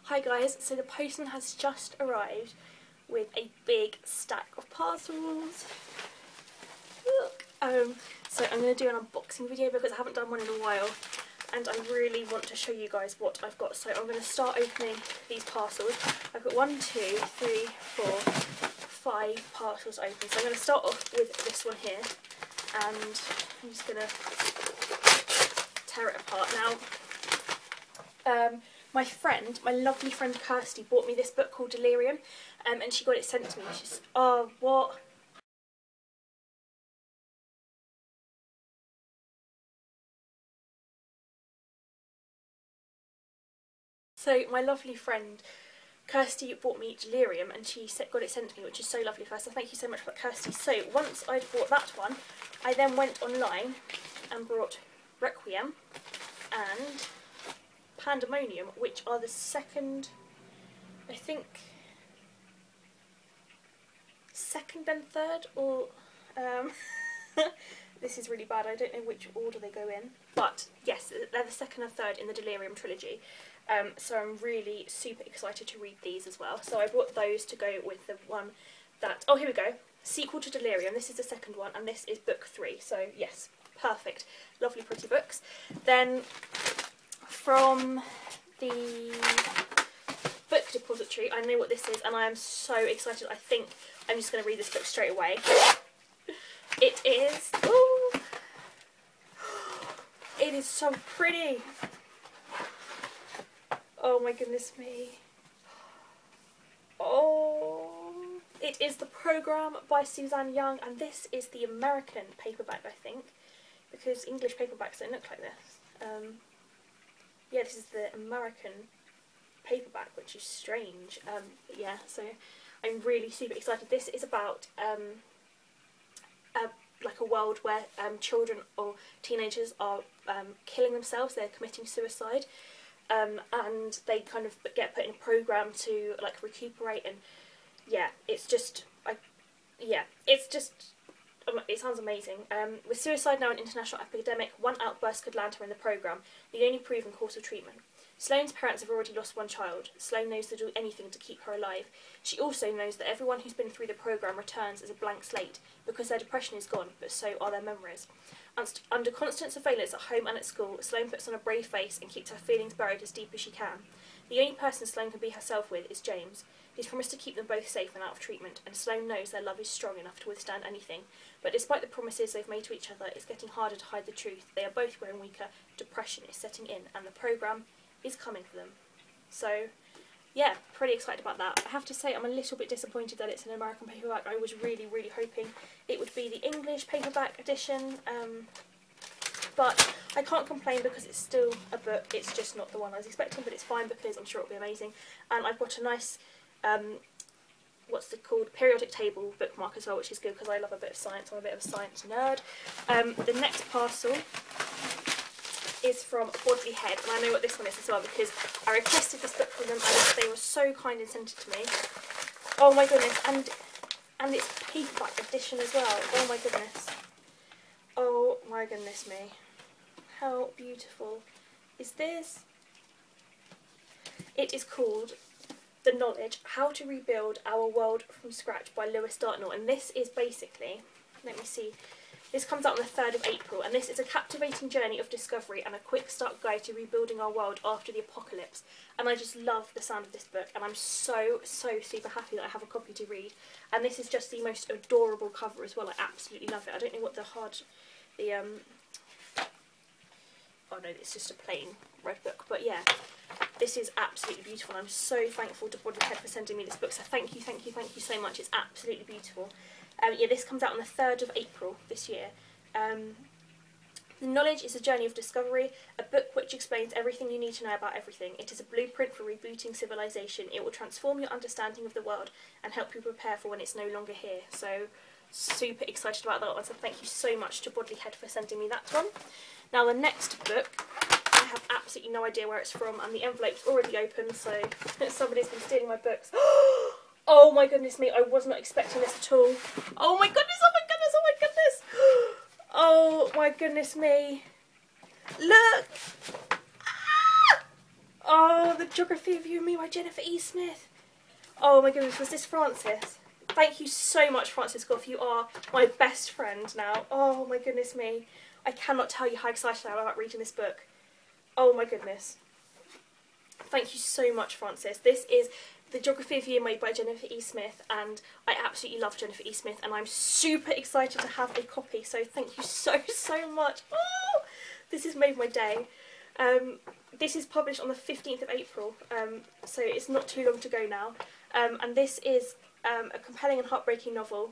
Hi guys, so the postman has just arrived with a big stack of parcels. Look. So I'm going to do an unboxing video because I haven't done one in a while and I really want to show you guys what I've got. So I'm going to start opening these parcels. I've got 1, 2, 3, 4, 5 parcels open. So I'm going to start off with this one here and I'm just going to tear it apart now. My lovely friend Kirsty bought me this book called Delirium and she got it sent to me. She's, oh, what? So my lovely friend Kirsty bought me Delirium and she got it sent to me, which is so lovely of her, so thank you so much for that, Kirsty. So once I'd bought that one, I then went online and brought Requiem and Pandemonium, which are the second, I think, second and third, or this is really bad, I don't know which order they go in, but yes, they're the second and third in the Delirium trilogy. So I'm really super excited to read these as well. So I brought those to go with the one that, oh here we go, sequel to Delirium. This is the second one and this is book 3. So yes, perfect, lovely pretty books. Then from the book depository, I know what this is and I am so excited. I think I'm just going to read this book straight away. It is, ooh, it is so pretty. Oh my goodness me. Oh, it is The Program by Suzanne Young, and this is the American paperback, I think, because English paperbacks don't look like this. Yeah, this is the American paperback, which is strange. But yeah, so I'm really super excited. This is about like a world where children or teenagers are killing themselves. They're committing suicide. And they kind of get put in a program to like recuperate, and yeah, it's just, it sounds amazing. With suicide now an international epidemic, one outburst could land her in the program, the only proven course of treatment. Sloane's parents have already lost one child. Sloane knows they'll do anything to keep her alive. She also knows that everyone who's been through the program returns as a blank slate, because their depression is gone, but so are their memories. Under constant surveillance at home and at school, Sloane puts on a brave face and keeps her feelings buried as deep as she can. The only person Sloane can be herself with is James. He's promised to keep them both safe and out of treatment, and Sloane knows their love is strong enough to withstand anything. But despite the promises they've made to each other, it's getting harder to hide the truth. They are both growing weaker, depression is setting in, and the program is coming for them. So yeah, pretty excited about that. I have to say I'm a little bit disappointed that it's an American paperback. I was really hoping it would be the English paperback edition, but I can't complain because it's still a book. It's just not the one I was expecting, but it's fine because I'm sure it'll be amazing. And I've got a nice what's it called, periodic table bookmark as well, which is good because I love a bit of science. I'm a bit of a science nerd. The next parcel is from Bodley Head, and I know what this one is as well because I requested this book from them and they were so kind and sent it to me. Oh my goodness, and it's paperback edition as well. Oh my goodness. Oh my goodness me. How beautiful is this? It is called The Knowledge, How to Rebuild Our World from Scratch by Lewis Dartnell, and this is basically, let me see, this comes out on the 3rd of April, and this is a captivating journey of discovery and a quick start guide to rebuilding our world after the apocalypse. And I just love the sound of this book, and I'm so super happy that I have a copy to read. And this is just the most adorable cover as well. I absolutely love it. I don't know what oh no, it's just a plain red book, but yeah, this is absolutely beautiful. I'm so thankful to Bodley Head for sending me this book, so thank you so much. It's absolutely beautiful. Yeah, this comes out on the 3rd of April this year. The Knowledge is a journey of discovery, a book which explains everything you need to know about everything. It is a blueprint for rebooting civilization. It will transform your understanding of the world and help you prepare for when it's no longer here. So, super excited about that one, so thank you so much to Bodley Head for sending me that one. Now the next book, I have absolutely no idea where it's from, and the envelope's already open, so somebody's been stealing my books. Oh my goodness me, I was not expecting this at all. Oh my goodness, oh my goodness, oh my goodness. Oh my goodness me. Look. Ah! Oh, The Geography of You and Me by Jennifer E. Smith. Oh my goodness, was this Frances? Thank you so much, Frances Goff. You are my best friend now. Oh my goodness me. I cannot tell you how excited I am about reading this book. Oh my goodness. Thank you so much, Frances. This is The Geography of You made by Jennifer E. Smith, and I absolutely love Jennifer E. Smith, and I'm super excited to have a copy, so thank you so much. Oh, this has made my day. This is published on the 15th of April, so it's not too long to go now, and this is a compelling and heartbreaking novel.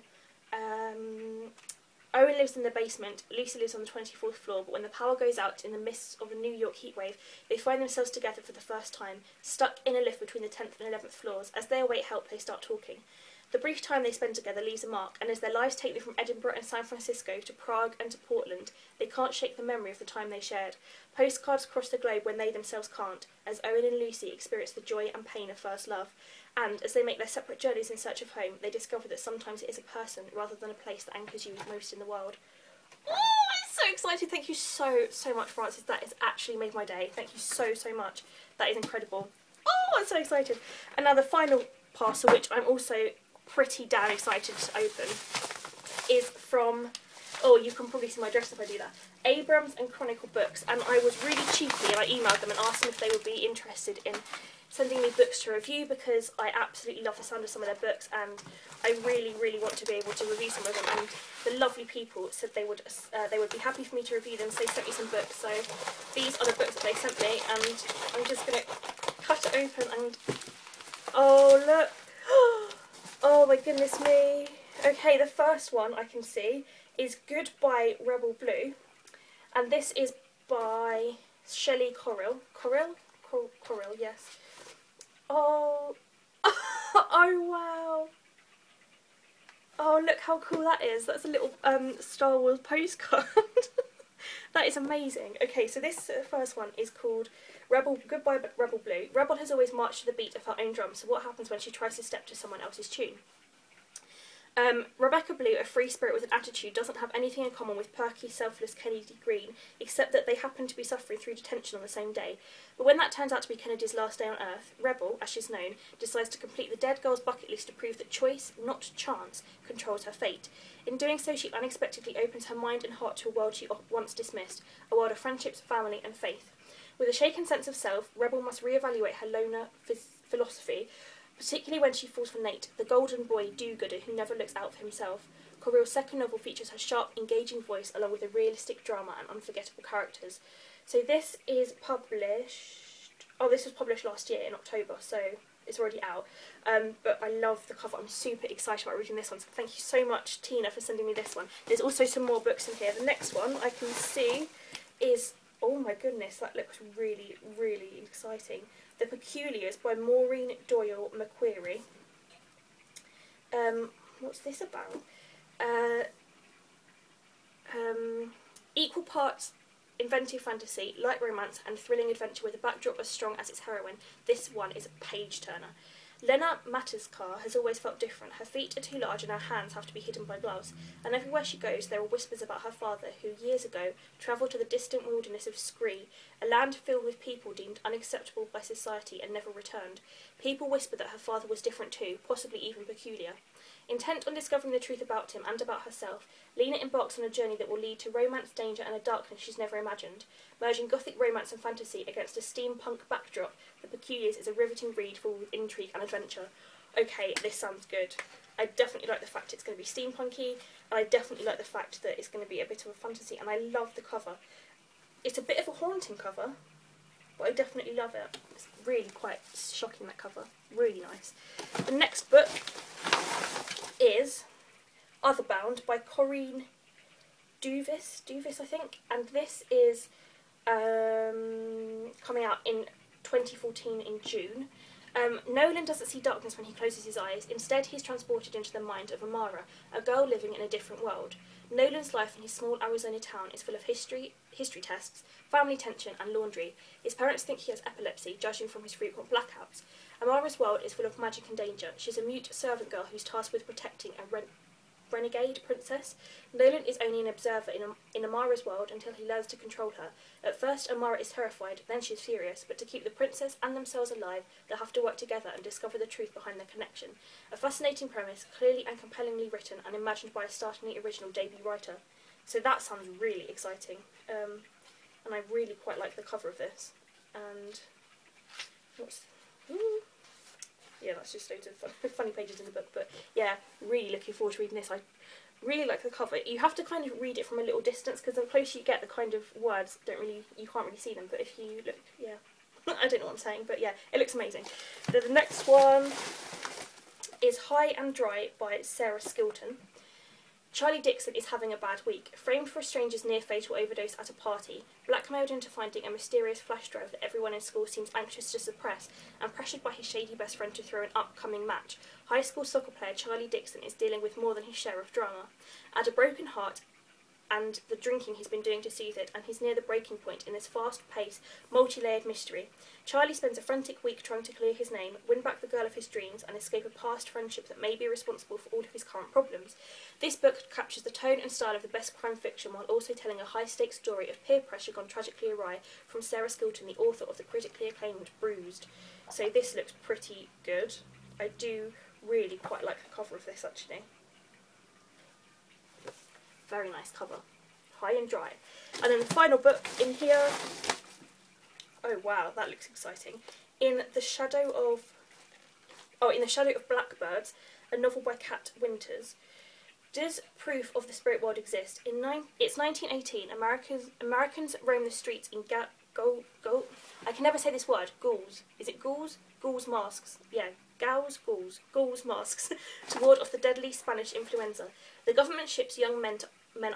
Owen lives in the basement, Lucy lives on the 24th floor, but when the power goes out in the midst of a New York heatwave, they find themselves together for the first time, stuck in a lift between the 10th and 11th floors. As they await help, they start talking. The brief time they spend together leaves a mark, and as their lives take them from Edinburgh and San Francisco to Prague and to Portland, they can't shake the memory of the time they shared. Postcards cross the globe when they themselves can't, as Owen and Lucy experience the joy and pain of first love. And as they make their separate journeys in search of home, they discover that sometimes it is a person rather than a place that anchors you most in the world. Oh, I'm so excited. Thank you so much, Frances. That has actually made my day. Thank you so much. That is incredible. Oh, I'm so excited. And now the final parcel, which I'm also pretty damn excited to open, is from, oh, you can probably see my dress if I do that, Abrams and Chronicle Books. And I was really cheeky and I emailed them and asked them if they would be interested in sending me books to review, because I absolutely love the sound of some of their books and I really want to be able to review some of them, and the lovely people said they would be happy for me to review them, so they sent me some books. So these are the books that they sent me, and I'm just going to cut it open and, oh look, oh my goodness me. Okay, the first one I can see is Goodbye Rebel Blue, and this is by Shelley Corrill, yes. Oh, oh wow. Oh, look how cool that is. That's a little Star Wars postcard. That is amazing. Okay, so this first one is called Goodbye Rebel Blue. Rebel has always marched to the beat of her own drum, so what happens when she tries to step to someone else's tune? Rebecca Blue, a free spirit with an attitude, doesn't have anything in common with perky, selfless Kennedy Green, except that they happen to be suffering through detention on the same day. But when that turns out to be Kennedy's last day on Earth, Rebel, as she's known, decides to complete the dead girl's bucket list to prove that choice, not chance, controls her fate. In doing so, she unexpectedly opens her mind and heart to a world she once dismissed, a world of friendships, family and faith. With a shaken sense of self, Rebel must re-evaluate her loner philosophy, particularly when she falls for Nate, the golden boy do-gooder who never looks out for himself. Corrill's second novel features her sharp, engaging voice along with a realistic drama and unforgettable characters. So this is published, oh, this was published last year in October, so it's already out. But I love the cover. I'm super excited about reading this one, so thank you so much, Tina, for sending me this one. There's also some more books in here. The next one I can see is, oh my goodness, that looks really exciting. The Peculiars by Maureen Doyle Macquarie. What's this about? Equal parts inventive fantasy, light romance and thrilling adventure with a backdrop as strong as its heroine. This one is a page-turner. Lena Matterskar has always felt different. Her feet are too large and her hands have to be hidden by gloves, and everywhere she goes there are whispers about her father, who years ago travelled to the distant wilderness of Scree, a land filled with people deemed unacceptable by society and never returned. People whisper that her father was different too, possibly even peculiar. Intent on discovering the truth about him and about herself, Lena embarks on a journey that will lead to romance, danger and a darkness she's never imagined. Merging gothic romance and fantasy against a steampunk backdrop, The Peculiars is a riveting read full of intrigue and adventure. Okay, this sounds good. I definitely like the fact it's going to be steampunky, and I definitely like the fact that it's going to be a bit of a fantasy, and I love the cover. It's a bit of a haunting cover, but I definitely love it. It's really quite shocking, that cover. Really nice. The next book is Otherbound by Corinne Duvis, I think, and this is coming out in 2014 in June. Nolan doesn't see darkness when he closes his eyes. Instead, he's transported into the mind of Amara, a girl living in a different world. Nolan's life in his small Arizona town is full of history tests, family tension and laundry. His parents think he has epilepsy, judging from his frequent blackouts. Amara's world is full of magic and danger. She's a mute servant girl who's tasked with protecting a renegade princess. Nolan is only an observer in Amara's world until he learns to control her. At first, Amara is terrified, then she's furious, but to keep the princess and themselves alive, they'll have to work together and discover the truth behind their connection. A fascinating premise, clearly and compellingly written and imagined by a startlingly original debut writer. So that sounds really exciting, and I really quite like the cover of this. And yeah, that's just loads of funny pages in the book, but yeah, really looking forward to reading this. I really like the cover. You have to kind of read it from a little distance, because the closer you get, the kind of words you can't really see them, but if you look, yeah, I don't know what I'm saying, but yeah, it looks amazing. The next one is High and Dry by Sarah Skilton. Charlie Dixon is having a bad week. Framed for a stranger's near-fatal overdose at a party, blackmailed into finding a mysterious flash drive that everyone in school seems anxious to suppress, and pressured by his shady best friend to throw an upcoming match, high school soccer player Charlie Dixon is dealing with more than his share of drama. Add a broken heart and the drinking he's been doing to soothe it, and he's near the breaking point in this fast-paced, multi-layered mystery. Charlie spends a frantic week trying to clear his name, win back the girl of his dreams, and escape a past friendship that may be responsible for all of his current problems. This book captures the tone and style of the best crime fiction while also telling a high-stakes story of peer pressure gone tragically awry from Sarah Skilton, the author of the critically acclaimed Bruised. So this looks pretty good. I do really quite like the cover of this, actually. Very nice cover. High and Dry. And then the final book in here, oh wow, that looks exciting. In the Shadow of Blackbirds, a novel by Kat Winters. Does proof of the spirit world exist? It's 1918. Americans roam the streets in I can never say this word. Ghouls. Is it ghouls? Ghouls masks. Yeah, ghouls masks to ward off the deadly Spanish influenza. The government ships young men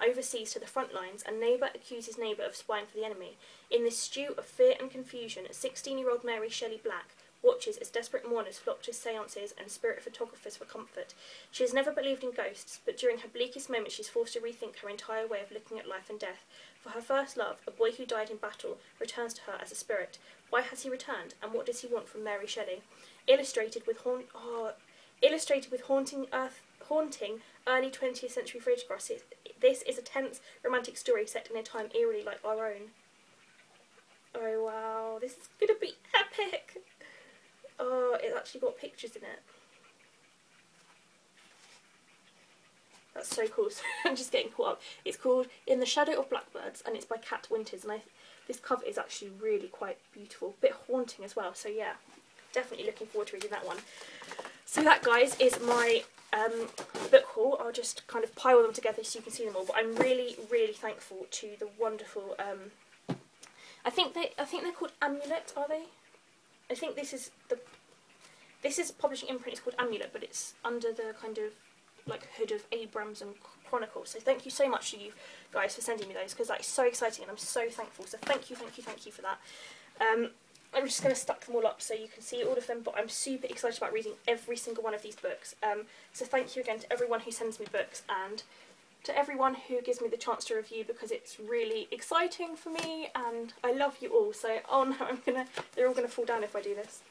overseas to the front lines, and neighbour accuses neighbour of spying for the enemy. In this stew of fear and confusion, 16-year-old Mary Shelley Black watches as desperate mourners flock to seances and spirit photographers for comfort. She has never believed in ghosts, but during her bleakest moment she's forced to rethink her entire way of looking at life and death. For her first love, a boy who died in battle, returns to her as a spirit. Why has he returned, and what does he want from Mary Shelley? Illustrated with haunting early 20th century photographs, this is a tense, romantic story set in a time eerily like our own. Oh wow, this is going to be epic! Oh, it's actually got pictures in it. That's so cool. So I'm just getting caught up. It's called In the Shadow of Blackbirds, and it's by Kat Winters, and this cover is actually really quite beautiful. A bit haunting as well, so yeah, definitely looking forward to reading that one. So that, guys, is my book haul. I'll just kind of pile them together so you can see them all, but I'm really, really thankful to the wonderful, I think they're called Amulet, are they? I think this is publishing imprint, it's called Amulet, but it's under the kind of like hood of Abrams and Chronicle. So thank you so much to you guys for sending me those, because that is so exciting and I'm so thankful. So thank you for that. I'm just going to stack them all up so you can see all of them, but I'm super excited about reading every single one of these books. So thank you again to everyone who sends me books, and to everyone who gives me the chance to review, because it's really exciting for me and I love you all. So, oh no, they're all going to fall down if I do this.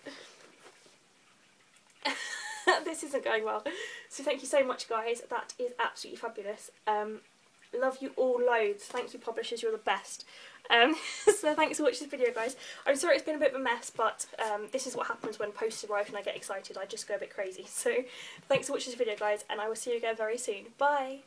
This isn't going well. So thank you so much, guys. That is absolutely fabulous. Love you all loads. Thank you, publishers, you're the best. So thanks for watching this video, guys. I'm sorry it's been a bit of a mess, but this is what happens when posts arrive and I get excited. I just go a bit crazy. So thanks for watching this video, guys, and I will see you again very soon. Bye!